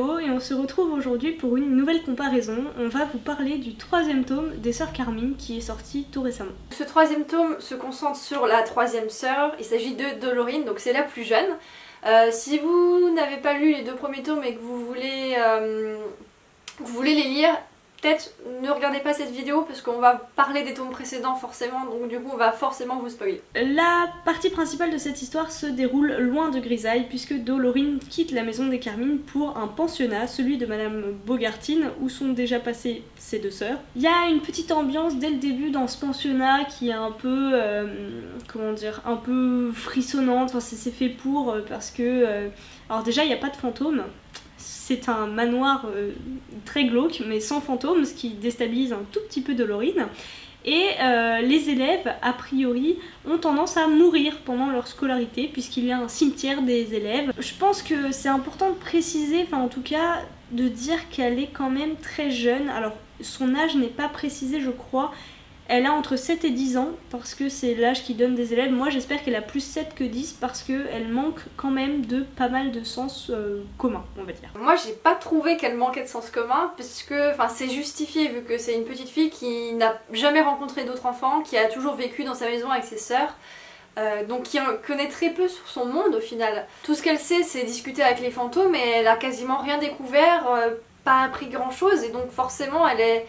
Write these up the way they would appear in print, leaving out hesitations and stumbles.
Hello et on se retrouve aujourd'hui pour une nouvelle comparaison. On va vous parler du 3e tome des Sœurs Carmine qui est sorti tout récemment. Ce 3e tome se concentre sur la 3e sœur, il s'agit de Dolorine, donc c'est la plus jeune. Si vous n'avez pas lu les 2 premiers tomes et que vous voulez les lire, peut-être ne regardez pas cette vidéo parce qu'on va parler des tomes précédents forcément, donc du coup on va forcément vous spoiler. La partie principale de cette histoire se déroule loin de Grisaille puisque Dolorine quitte la maison des Carmine pour un pensionnat, celui de Madame Bogartine, où sont déjà passées ses 2 sœurs. Il y a une petite ambiance dès le début dans ce pensionnat qui est un peu, comment dire, un peu frissonnante, enfin c'est fait pour parce que, alors déjà il n'y a pas de fantômes. C'est un manoir très glauque mais sans fantômes, ce qui déstabilise un tout petit peu Dolorine. Et les élèves, a priori, ont tendance à mourir pendant leur scolarité puisqu'il y a un cimetière des élèves. Je pense que c'est important de préciser, enfin en tout cas de dire qu'elle est quand même très jeune. Alors son âge n'est pas précisé je crois. Elle a entre 7 et 10 ans parce que c'est l'âge qui donne des élèves. Moi j'espère qu'elle a plus 7 que 10 parce qu'elle manque quand même de pas mal de sens commun, on va dire. Moi j'ai pas trouvé qu'elle manquait de sens commun puisque c'est justifié vu que c'est une petite fille qui n'a jamais rencontré d'autres enfants, qui a toujours vécu dans sa maison avec ses sœurs. Donc qui connaît très peu sur son monde au final. Tout ce qu'elle sait c'est discuter avec les fantômes et elle a quasiment rien découvert, pas appris grand chose et donc forcément elle est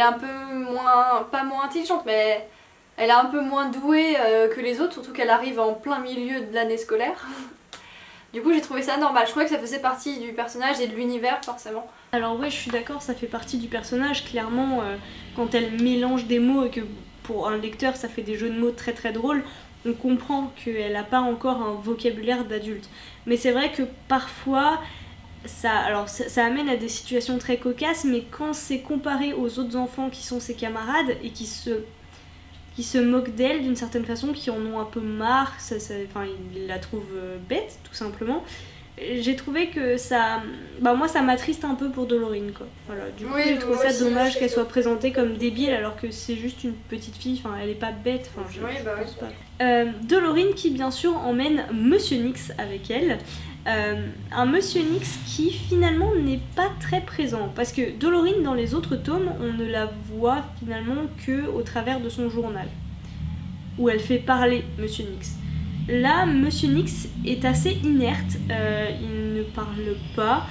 un peu moins, pas moins intelligente, mais elle est un peu moins douée que les autres, surtout qu'elle arrive en plein milieu de l'année scolaire. Du coup j'ai trouvé ça normal, je trouvais que ça faisait partie du personnage et de l'univers forcément. Alors ouais je suis d'accord, ça fait partie du personnage, clairement quand elle mélange des mots et que pour un lecteur ça fait des jeux de mots très très drôles, on comprend qu'elle n'a pas encore un vocabulaire d'adulte. Mais c'est vrai que parfois ça amène à des situations très cocasses, mais quand c'est comparé aux autres enfants qui sont ses camarades et qui se moquent d'elle d'une certaine façon, qui en ont un peu marre, ils la trouvent bête tout simplement, j'ai trouvé que ça... moi ça m'attriste un peu pour Dolorine quoi. Voilà, du coup j'ai trouvé ça dommage qu'elle soit présentée comme débile alors que c'est juste une petite fille, enfin elle est pas bête, enfin je pense pas. Dolorine qui bien sûr emmène Monsieur Nyx avec elle. Un Monsieur Nyx qui finalement n'est pas très présent parce que Dolorine dans les autres tomes on ne la voit finalement que au travers de son journal où elle fait parler Monsieur Nyx. Là Monsieur Nyx est assez inerte, il ne parle pas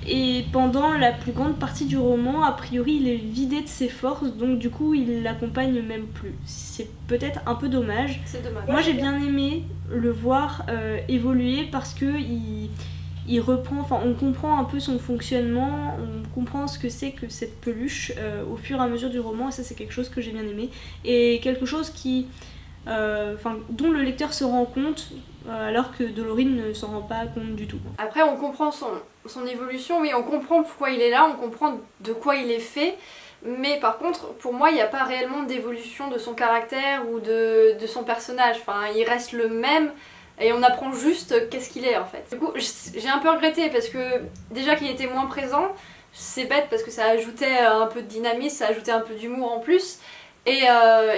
et pendant la plus grande partie du roman a priori il est vidé de ses forces, donc du coup il l'accompagne même plus. C'est peut-être un peu dommage. C'est dommage. Moi j'ai bien aimé le voir évoluer parce que il reprend, enfin on comprend un peu son fonctionnement, on comprend ce que c'est que cette peluche au fur et à mesure du roman, et ça c'est quelque chose que j'ai bien aimé et quelque chose qui dont le lecteur se rend compte alors que Dolorine ne s'en rend pas compte du tout. Après on comprend son évolution, oui on comprend pourquoi il est là, on comprend de quoi il est fait, mais par contre pour moi il n'y a pas réellement d'évolution de son caractère ou de son personnage, il reste le même et on apprend juste qu'est-ce qu'il est en fait. Du coup j'ai un peu regretté parce que déjà qu'il était moins présent, c'est bête parce que ça ajoutait un peu de dynamisme, ça ajoutait un peu d'humour en plus. Et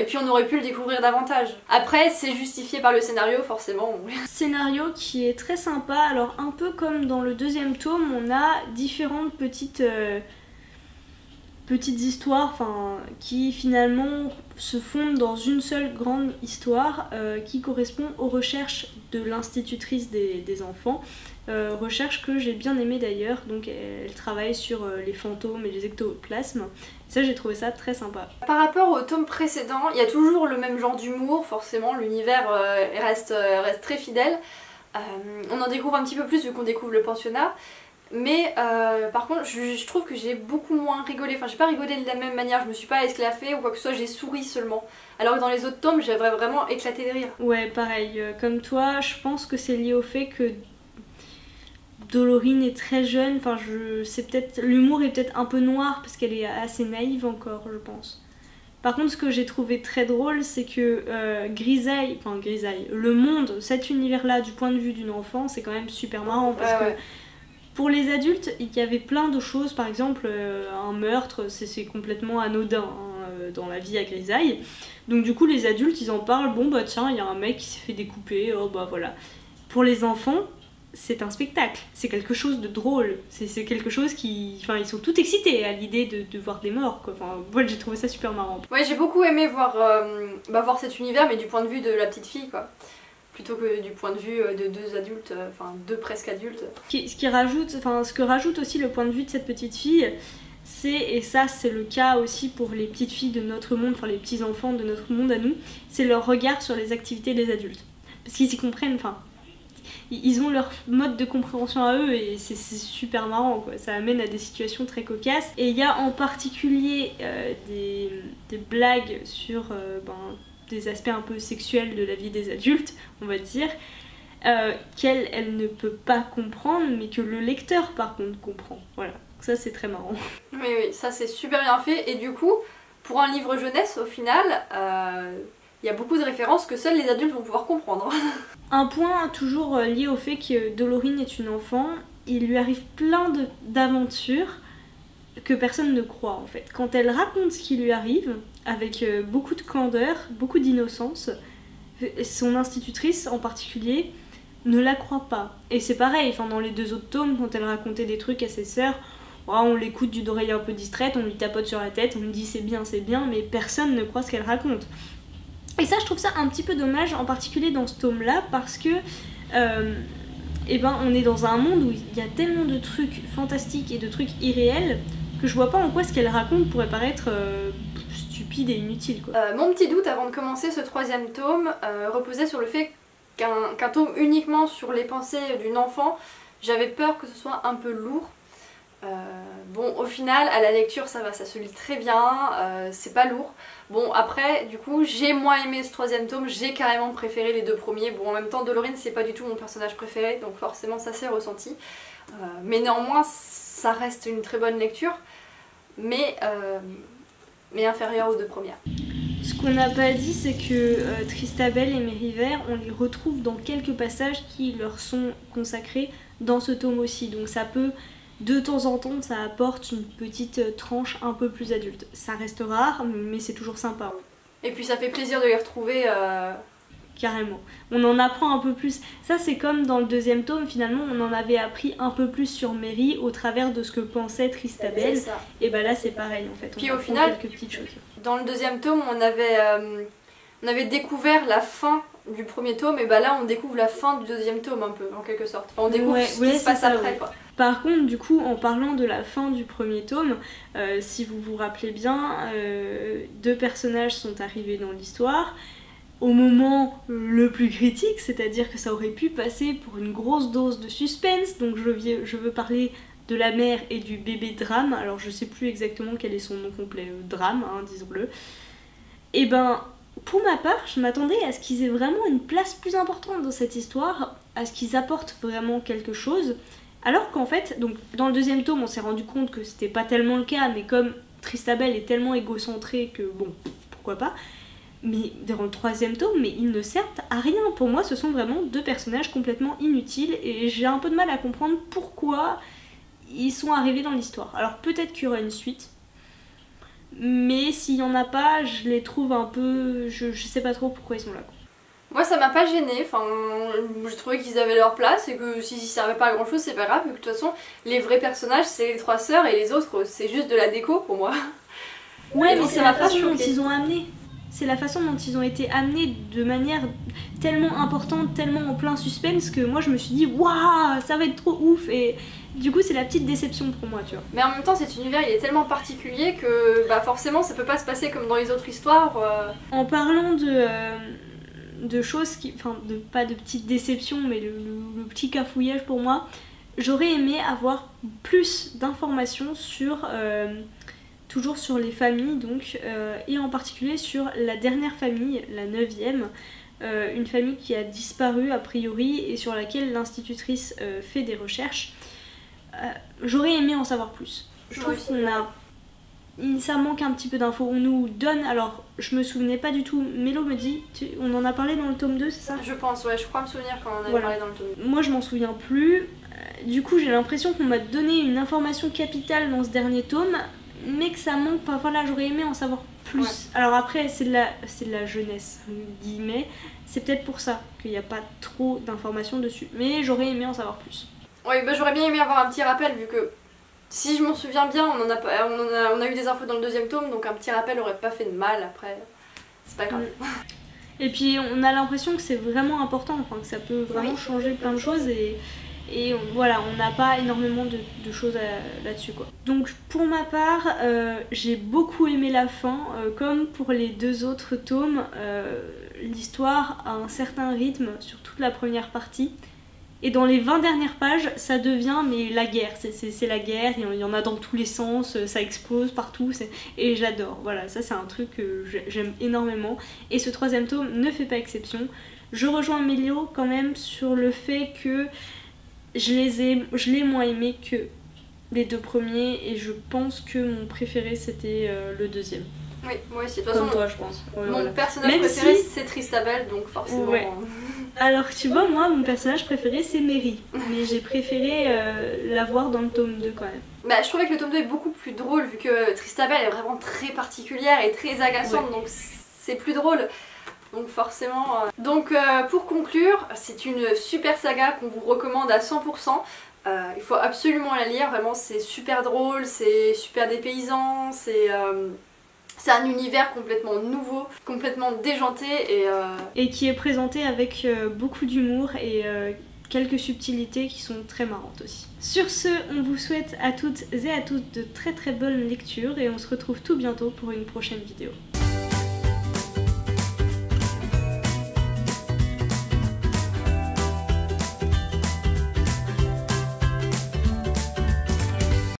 puis on aurait pu le découvrir davantage. Après c'est justifié par le scénario forcément. Scénario qui est très sympa, alors un peu comme dans le 2e tome on a différentes petites histoires qui finalement se fondent dans une seule grande histoire qui correspond aux recherches de l'institutrice des enfants. Recherche que j'ai bien aimée d'ailleurs, donc elle travaille sur les fantômes et les ectoplasmes. Ça j'ai trouvé ça très sympa. Par rapport au tome précédent, il y a toujours le même genre d'humour, forcément l'univers reste très fidèle. On en découvre un petit peu plus vu qu'on découvre le pensionnat. Mais par contre je trouve que j'ai beaucoup moins rigolé, j'ai pas rigolé de la même manière, je me suis pas esclaffée ou quoi que ce soit, j'ai souri seulement. Alors que dans les autres tomes j'avais vraiment éclaté de rire. Ouais pareil, comme toi je pense que c'est lié au fait que Dolorine est très jeune, l'humour est peut-être un peu noir parce qu'elle est assez naïve encore je pense. Par contre ce que j'ai trouvé très drôle c'est que Grisaille, le monde, cet univers là du point de vue d'une enfant c'est quand même super marrant parce que pour les adultes il y avait plein de choses, par exemple un meurtre c'est complètement anodin dans la vie à Grisaille. Donc du coup les adultes ils en parlent, bon bah tiens il y a un mec qui s'est fait découper, oh bah voilà. Pour les enfants c'est un spectacle, c'est quelque chose de drôle, c'est quelque chose qui... Enfin, ils sont tout excités à l'idée de voir des morts, quoi. Enfin, moi j'ai trouvé ça super marrant. Ouais, j'ai beaucoup aimé voir cet univers, mais du point de vue de la petite fille, quoi. Plutôt que du point de vue de deux adultes, enfin deux presque adultes. Ce que rajoute aussi le point de vue de cette petite fille, et ça c'est le cas aussi pour les petites filles de notre monde, enfin les petits enfants de notre monde à nous, c'est leur regard sur les activités des adultes. Parce qu'ils y comprennent, enfin... Ils ont leur mode de compréhension à eux et c'est super marrant, quoi. Ça amène à des situations très cocasses. Et il y a en particulier des blagues sur des aspects un peu sexuels de la vie des adultes, on va dire, qu'elle elle ne peut pas comprendre, mais que le lecteur par contre comprend. Voilà, ça c'est très marrant. Oui, ça c'est super bien fait. Et du coup, pour un livre jeunesse, au final... il y a beaucoup de références que seuls les adultes vont pouvoir comprendre. Un point toujours lié au fait que Dolorine est une enfant, il lui arrive plein d'aventures que personne ne croit en fait. Quand elle raconte ce qui lui arrive, avec beaucoup de candeur, beaucoup d'innocence, son institutrice en particulier ne la croit pas. Et c'est pareil, enfin, dans les 2 autres tomes, quand elle racontait des trucs à ses sœurs, on l'écoute d'une oreille un peu distraite, on lui tapote sur la tête, on lui dit c'est bien, mais personne ne croit ce qu'elle raconte. Et ça, je trouve ça un petit peu dommage, en particulier dans ce tome-là, parce que on est dans un monde où il y a tellement de trucs fantastiques et de trucs irréels que je vois pas en quoi ce qu'elle raconte pourrait paraître stupide et inutile, quoi. Mon petit doute avant de commencer ce 3e tome reposait sur le fait qu'un tome uniquement sur les pensées d'une enfant, j'avais peur que ce soit un peu lourd. Bon, au final, à la lecture, ça va, ça se lit très bien, c'est pas lourd. Bon, après, du coup, j'ai moins aimé ce 3e tome, j'ai carrément préféré les 2 premiers. Bon, en même temps, Dolorine, c'est pas du tout mon personnage préféré, donc forcément, ça s'est ressenti. Mais néanmoins, ça reste une très bonne lecture, mais inférieure aux 2 premières. Ce qu'on n'a pas dit, c'est que Tristabel et Mériver, on les retrouve dans quelques passages qui leur sont consacrés dans ce tome aussi, donc ça peut... De temps en temps, ça apporte une petite tranche un peu plus adulte. Ça reste rare, mais c'est toujours sympa. Et puis ça fait plaisir de les retrouver. Carrément. On en apprend un peu plus. Ça, c'est comme dans le 2e tome, finalement, on en avait appris un peu plus sur Mary au travers de ce que pensait Tristabel. Et bah là, c'est pareil en fait. Puis au final, quelques petites choses. Dans le 2e tome, on avait découvert la fin du 1er tome, et bah là, on découvre la fin du 2e tome un peu, en quelque sorte. Enfin, on découvre ce qui se passe après, quoi. Par contre, du coup, en parlant de la fin du 1er tome, si vous vous rappelez bien, 2 personnages sont arrivés dans l'histoire au moment le plus critique, c'est-à-dire que ça aurait pu passer pour une grosse dose de suspense, donc je veux parler de la mère et du bébé Drame, alors je sais plus exactement quel est son nom complet, Drame, hein, disons-le. Et ben, pour ma part, je m'attendais à ce qu'ils aient vraiment une place plus importante dans cette histoire, à ce qu'ils apportent vraiment quelque chose. Alors qu'en fait, donc dans le 2e tome, on s'est rendu compte que c'était pas tellement le cas, mais comme Tristabel est tellement égocentrée que bon, pourquoi pas. Mais dans le 3e tome, mais ils ne servent à rien. Pour moi, ce sont vraiment 2 personnages complètement inutiles et j'ai un peu de mal à comprendre pourquoi ils sont arrivés dans l'histoire. Alors peut-être qu'il y aura une suite, mais s'il y en a pas, je les trouve un peu... Je sais pas trop pourquoi ils sont là, quoi. Moi ça m'a pas gênée, enfin je trouvais qu'ils avaient leur place et que s'ils servaient pas à grand chose c'est pas grave, vu que de toute façon les vrais personnages c'est les 3 sœurs et les autres c'est juste de la déco pour moi. Ouais, mais c'est la façon dont ils ont amené. C'est la façon dont ils ont été amenés de manière tellement importante, tellement en plein suspense que moi je me suis dit waouh, ça va être trop ouf, et du coup c'est la petite déception pour moi, tu vois. Mais en même temps cet univers il est tellement particulier que bah forcément ça peut pas se passer comme dans les autres histoires. En parlant de choses qui... Enfin, pas de petites déceptions, mais le petit cafouillage pour moi, j'aurais aimé avoir plus d'informations sur... toujours sur les familles, donc, et en particulier sur la dernière famille, la 9e, une famille qui a disparu a priori et sur laquelle l'institutrice fait des recherches. J'aurais aimé en savoir plus. Je trouve qu'on a... Ça manque un petit peu d'infos. On nous donne... Alors, je me souvenais pas du tout. Mélo me dit... On en a parlé dans le tome 2, c'est ça? Je pense, ouais. Je crois me souvenir quand on en avait parlé dans le tome 2. Moi, je m'en souviens plus. Du coup, j'ai l'impression qu'on m'a donné une information capitale dans ce dernier tome, mais que ça manque... Enfin, voilà, j'aurais aimé en savoir plus. Ouais. Alors après, c'est de la jeunesse, guillemets. C'est peut-être pour ça qu'il n'y a pas trop d'informations dessus. Mais j'aurais aimé en savoir plus. Oui, bah, j'aurais bien aimé avoir un petit rappel vu que si je m'en souviens bien, on a eu des infos dans le deuxième tome, donc un petit rappel aurait pas fait de mal. Après, c'est pas grave. Et puis on a l'impression que c'est vraiment important, enfin que ça peut vraiment changer plein de choses voilà, on n'a pas énormément de choses là-dessus quoi. Donc pour ma part, j'ai beaucoup aimé la fin, comme pour les 2 autres tomes, l'histoire a un certain rythme sur toute la première partie. Et dans les 20 dernières pages, ça devient mais la guerre, c'est la guerre, il y en a dans tous les sens, ça explose partout, et j'adore, voilà, ça c'est un truc que j'aime énormément. Et ce 3e tome ne fait pas exception. Je rejoins Méliot quand même sur le fait que je l'ai moins aimé que les 2 premiers, et je pense que mon préféré c'était le 2e. Oui, moi aussi, de toute façon, toi, je pense. Ouais, mon personnage préféré c'est Tristabel, donc forcément... Ouais. Alors tu vois, moi mon personnage préféré c'est Mary, mais j'ai préféré la voir dans le tome 2 quand même. Bah, je trouvais que le tome 2 est beaucoup plus drôle vu que Tristabel est vraiment très particulière et très agaçante, donc c'est plus drôle. Donc forcément... Donc pour conclure, c'est une super saga qu'on vous recommande à 100%. Il faut absolument la lire, vraiment c'est super drôle, c'est super dépaysant, c'est un univers complètement nouveau, complètement déjanté et qui est présenté avec beaucoup d'humour et quelques subtilités qui sont très marrantes aussi. Sur ce, on vous souhaite à toutes et à tous de très très bonnes lectures et on se retrouve tout bientôt pour une prochaine vidéo.